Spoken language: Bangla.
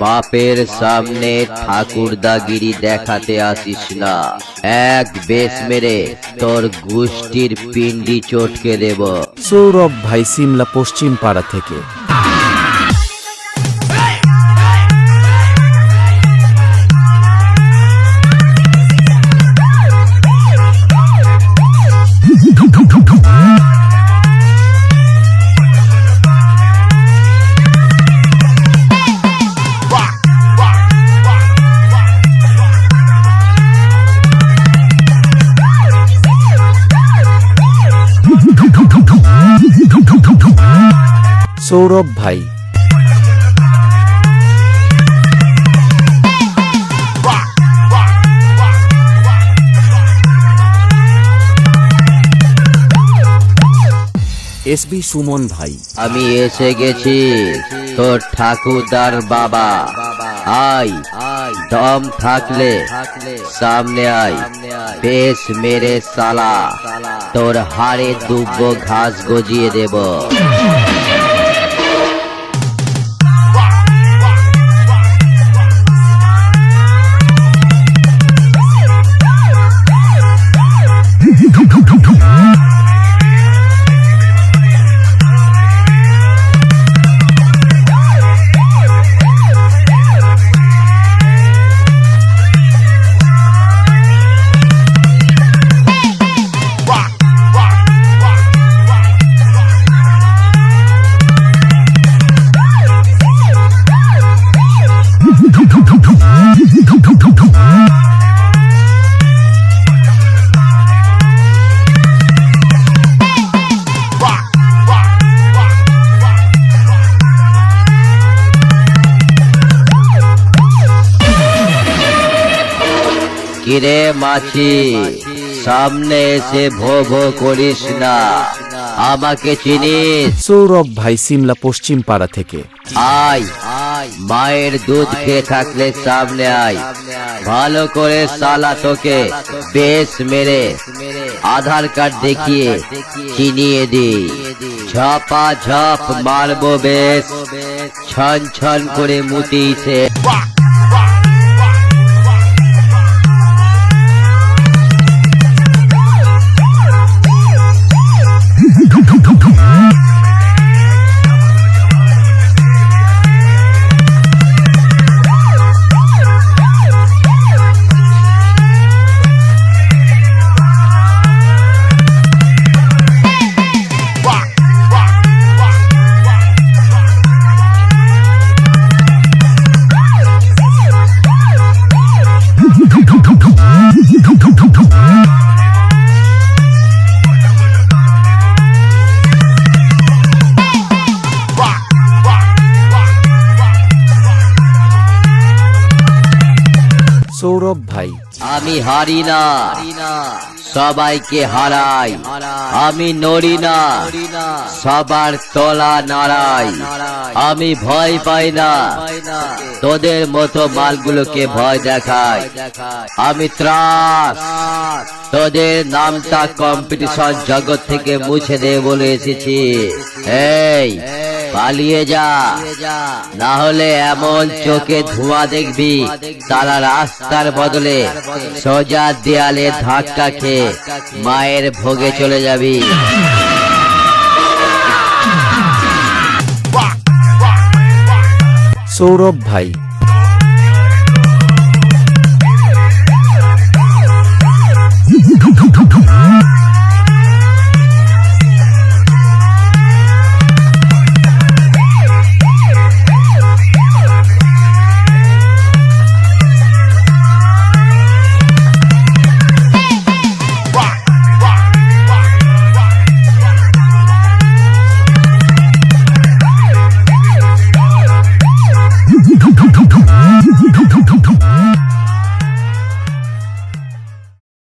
বাপের সামনে ঠাকুরদাগিরি দেখাতে আসিস না। এক বেশ মেরে তোর গোষ্ঠীর পিন্ডি চটকে দেব। সৌরভ ভাই, সিমলা পশ্চিম পাড়া থেকে। সৌরভ ভাই, এসবি সুমন ভাই, আমি এসে গেছি তোর ঠাকুরদার বাবা। আয়, দম থাকলে সামনে আয়। বেশ মেরে সালা তোর হাড়ে দুব্বো ঘাস গজিয়ে দেব। কিরে মাছি, সামনে এসে ভো ভো করিস না। আমাকে চিনিস? সৌরভ ভাই, সিমলা পশ্চিম পাড়া থেকে। আয়, মায়ের দুধ খেয়ে থাকলে সামনে আয়। ভালো করে সালা তোকে বেশ মেরে আধার কার্ড দেখিয়ে চিনিয়ে দি। ঝপা ঝপ মারবো বেশ, ছন ছন করে মুতিছে। সৌরভ ভাই, আমি হারি না, সবাইকে হারাই। আমি নড়ি না, সবার তলা নাড়াই। আমি ভয় পাই না, তোদের মতো মালগুলোকে ভয় দেখাই। আমি ত্রাস, তোদের নামটা কম্পিটিশন জগৎ থেকে মুছে দে বলে এসেছি। এই পালিয়ে যা, না হলে এমন চোখে ধোঁয়া দেখবি তারা রাস্তার বদলে সোজা দেয়ালে ধাক্কা খেয়ে মায়ের ভোগে চলে যাবি। সৌরভ ভাই,